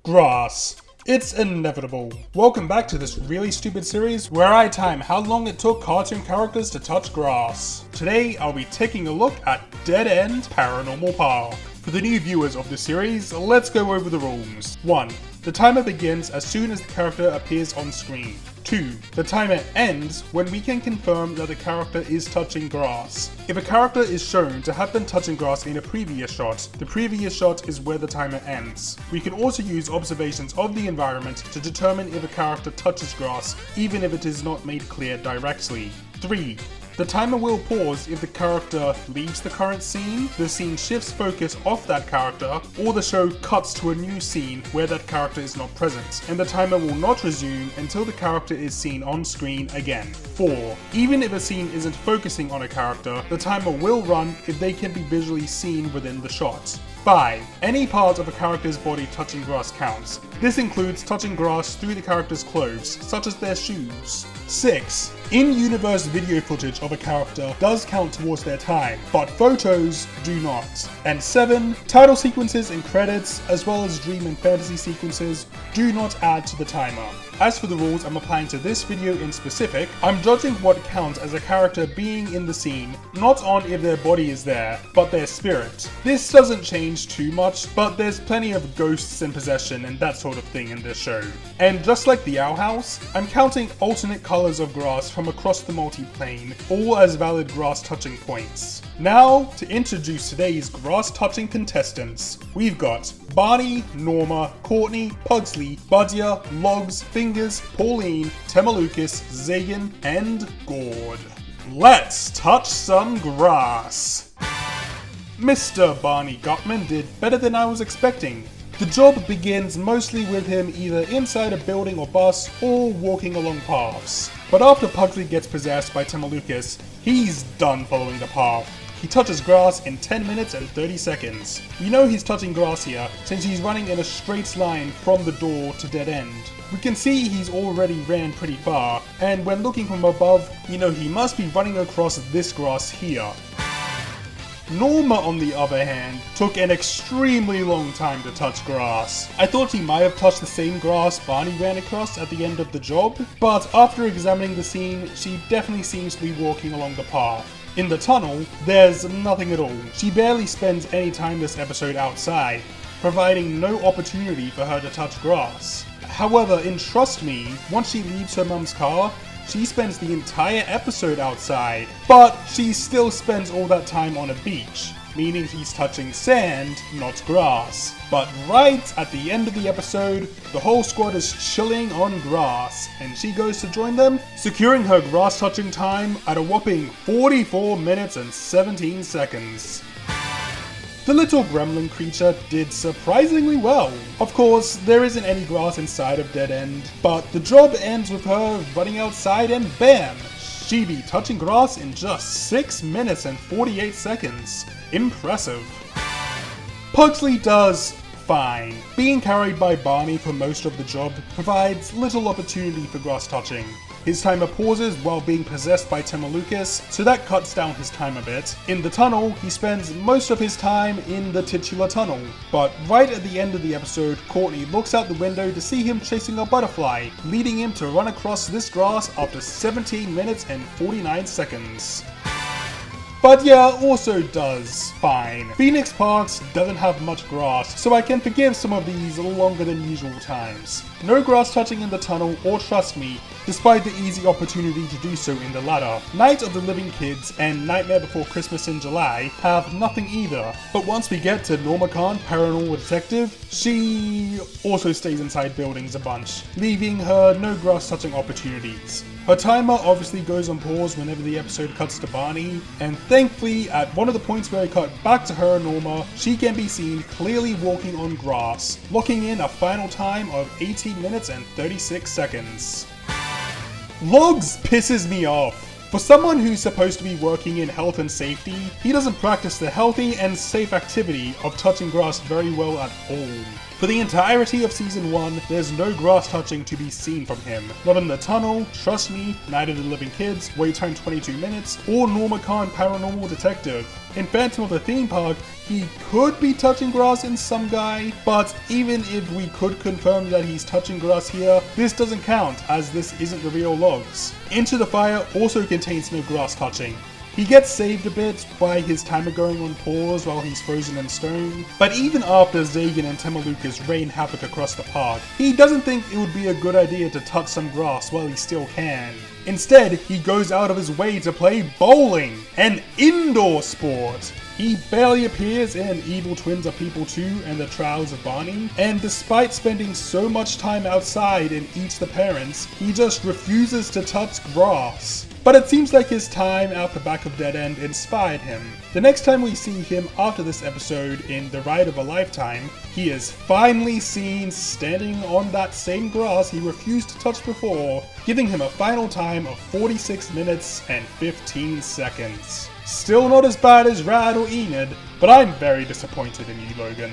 Grass. It's inevitable. Welcome back to this really stupid series where I time how long it took cartoon characters to touch grass. Today I'll be taking a look at Dead End Paranormal Park. For the new viewers of the series, let's go over the rules. 1. The timer begins as soon as the character appears on screen. 2. The timer ends when we can confirm that the character is touching grass. If a character is shown to have been touching grass in a previous shot, the previous shot is where the timer ends. We can also use observations of the environment to determine if a character touches grass, even if it is not made clear directly. 3. The timer will pause if the character leaves the current scene, the scene shifts focus off that character, or the show cuts to a new scene where that character is not present, and the timer will not resume until the character is seen on screen again. 4. Even if a scene isn't focusing on a character, the timer will run if they can be visually seen within the shot. 5. Any part of a character's body touching grass counts. This includes touching grass through the character's clothes, such as their shoes. 6. In-universe video footage of a character does count towards their time, but photos do not. And 7. Title sequences and credits, as well as dream and fantasy sequences, do not add to the timer. As for the rules I'm applying to this video in specific, I'm judging what counts as a character being in the scene, not on if their body is there, but their spirit. This doesn't change too much, but there's plenty of ghosts in possession and that sort of thing in this show. And just like the Owl House, I'm counting alternate colors of grass from across the multiplane, all as valid grass touching points. Now, to introduce today's grass touching contestants, we've got Barney, Nora, Courtney, Pugsley, Budya, Logs, Fingers, Pauline, Temalukas, Zagan, and Gourd. Let's touch some grass! Mr. Barney Gutman did better than I was expecting. The job begins mostly with him either inside a building or bus or walking along paths. But after Pugsley gets possessed by Temalukas, he's done following the path. He touches grass in 10 minutes and 30 seconds. We know he's touching grass here since he's running in a straight line from the door to Dead End. We can see he's already ran pretty far, and when looking from above, we know he must be running across this grass here. Nora, on the other hand, took an extremely long time to touch grass. I thought he might have touched the same grass Barney ran across at the end of the job, but after examining the scene, she definitely seems to be walking along the path. In the tunnel, there's nothing at all. She barely spends any time this episode outside, providing no opportunity for her to touch grass. However, in Trust Me, once she leaves her mum's car, she spends the entire episode outside, but she still spends all that time on a beach, meaning she's touching sand, not grass. But right at the end of the episode, the whole squad is chilling on grass, and she goes to join them, securing her grass touching time at a whopping 44 minutes and 17 seconds. The little gremlin creature did surprisingly well. Of course, there isn't any grass inside of Dead End, but the job ends with her running outside and bam! She be touching grass in just 6 minutes and 48 seconds. Impressive. Pugsley does fine. Being carried by Barney for most of the job provides little opportunity for grass touching. His timer pauses while being possessed by Temalukas, so that cuts down his time a bit. In the tunnel, he spends most of his time in the titular tunnel. But right at the end of the episode, Courtney looks out the window to see him chasing a butterfly, leading him to run across this grass after 17 minutes and 49 seconds. Budya also does fine. Phoenix Parks doesn't have much grass, so I can forgive some of these longer than usual times. No grass touching in the tunnel or Trust Me, despite the easy opportunity to do so in the latter. Night of the Living Kids and Nightmare Before Christmas in July have nothing either, but once we get to Norma Khan, Paranormal Detective, she also stays inside buildings a bunch, leaving her no grass touching opportunities. Her timer obviously goes on pause whenever the episode cuts to Barney, and thankfully at one of the points where it cut back to her and Norma, she can be seen clearly walking on grass, locking in a final time of 18 minutes and 36 seconds. Logs pisses me off. For someone who's supposed to be working in health and safety, he doesn't practice the healthy and safe activity of touching grass very well at all. For the entirety of season 1, there's no grass touching to be seen from him. Not in the tunnel, Trust Me, Night of the Living Kids, Wait Time 22 Minutes, or Norma Paranormal Detective. In Phantom of the Theme Park, he could be touching grass in some guy, but even if we could confirm that he's touching grass here, this doesn't count as this isn't the real logs. Into the Fire also contains no grass touching. He gets saved a bit by his timer going on pause while he's frozen in stone, but even after Zagan and Tamalukas rain havoc across the park, he doesn't think it would be a good idea to touch some grass while he still can. Instead, he goes out of his way to play bowling, an indoor sport. He barely appears in Evil Twins Are People 2 and The Trials of Barney, and despite spending so much time outside in Eat the Parents, he just refuses to touch grass. But it seems like his time out the back of Dead End inspired him. The next time we see him after this episode in The Ride of a Lifetime, he is finally seen standing on that same grass he refused to touch before, giving him a final time of 46 minutes and 15 seconds. Still not as bad as Rad or Enid, but I'm very disappointed in you, Logan.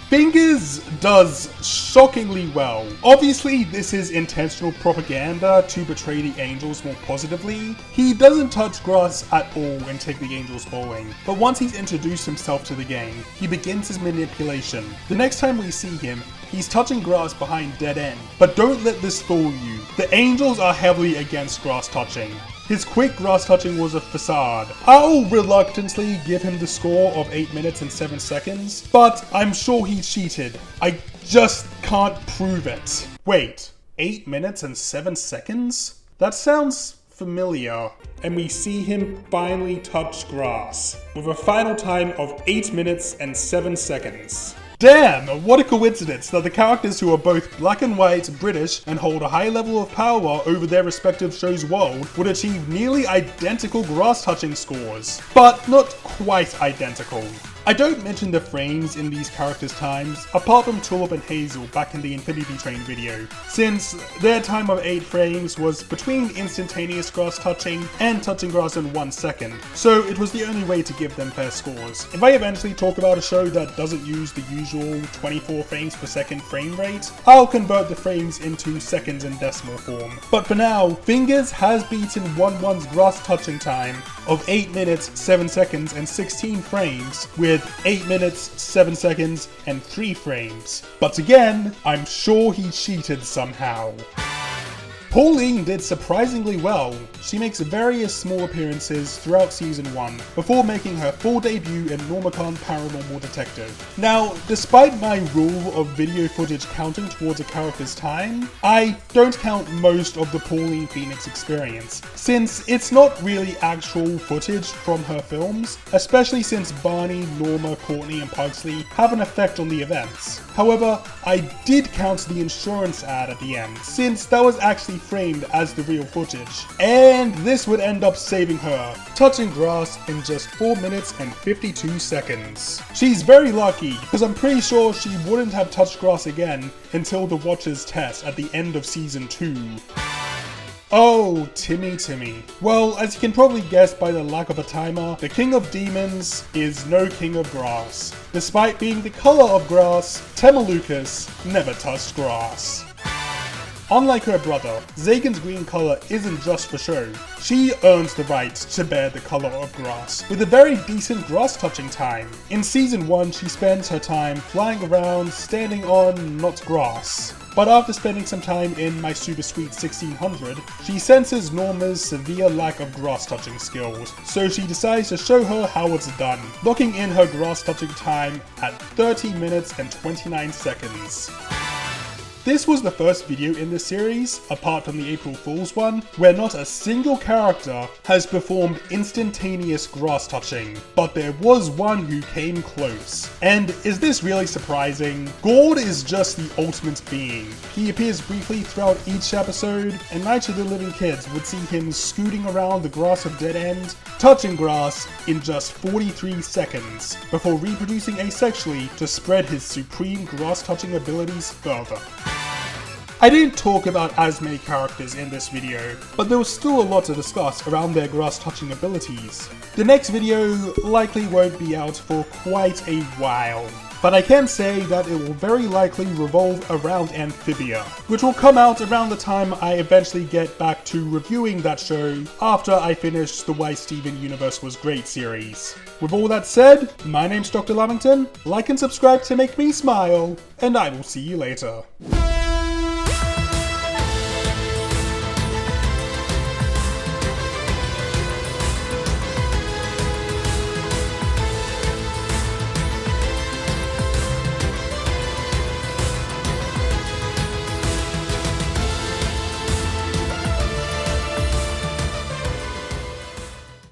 Fingers does shockingly well. Obviously, this is intentional propaganda to portray the Angels more positively. He doesn't touch grass at all in Take the Angels Bowling, but once he's introduced himself to the game, he begins his manipulation. The next time we see him, he's touching grass behind Dead End. But don't let this fool you. The Angels are heavily against grass touching. His quick grass touching was a facade. I'll reluctantly give him the score of 8 minutes and 7 seconds, but I'm sure he cheated. I just can't prove it. Wait, 8 minutes and 7 seconds? That sounds familiar. And we see him finally touch grass, with a final time of 8 minutes and 7 seconds. Damn, what a coincidence that the characters who are both black and white, British, and hold a high level of power over their respective show's world would achieve nearly identical grass touching scores, but not quite identical. I don't mention the frames in these characters' times, apart from Tulip and Hazel back in the Infinity Train video, since their time of 8 frames was between instantaneous grass touching and touching grass in 1 second, so it was the only way to give them fair scores. If I eventually talk about a show that doesn't use the usual 24 frames per second frame rate, I'll convert the frames into seconds in decimal form. But for now, Fingers has beaten 1-1's grass touching time of 8 minutes, 7 seconds, and 16 frames, with 8 minutes, 7 seconds, and 3 frames. But again, I'm sure he cheated somehow. Pauline did surprisingly well. She makes various small appearances throughout season 1, before making her full debut in Norma Paranormal Detective. Now, despite my rule of video footage counting towards a character's time, I don't count most of the Pauline Phoenix experience, since it's not really actual footage from her films, especially since Barney, Norma, Courtney, and Pugsley have an effect on the events. However, I did count the insurance ad at the end, since that was actually framed as the real footage, and this would end up saving her, touching grass in just 4 minutes and 52 seconds. She's very lucky, because I'm pretty sure she wouldn't have touched grass again until the Watcher's test at the end of season 2. Oh, Timmy. Well, as you can probably guess by the lack of a timer, the King of Demons is no King of Grass. Despite being the color of grass, Tamalukas never touched grass. Unlike her brother, Zagan's green color isn't just for show. She earns the right to bear the color of grass, with a very decent grass touching time. In season 1, she spends her time flying around, standing on not grass. But after spending some time in My Super Sweet 1600, she senses Norma's severe lack of grass touching skills, so she decides to show her how it's done, locking in her grass touching time at 30 minutes and 29 seconds. This was the first video in this series, apart from the April Fool's one, where not a single character has performed instantaneous grass touching, but there was one who came close. And is this really surprising? Gourd is just the ultimate being. He appears briefly throughout each episode, and Night of the Living Kids would see him scooting around the grass of Dead End, touching grass in just 43 seconds, before reproducing asexually to spread his supreme grass touching abilities further. I didn't talk about as many characters in this video, but there was still a lot to discuss around their grass touching abilities. The next video likely won't be out for quite a while, but I can say that it will very likely revolve around Amphibia, which will come out around the time I eventually get back to reviewing that show after I finish the Why Steven Universe Was Great series. With all that said, my name's Dr. Lamington, like and subscribe to make me smile, and I will see you later.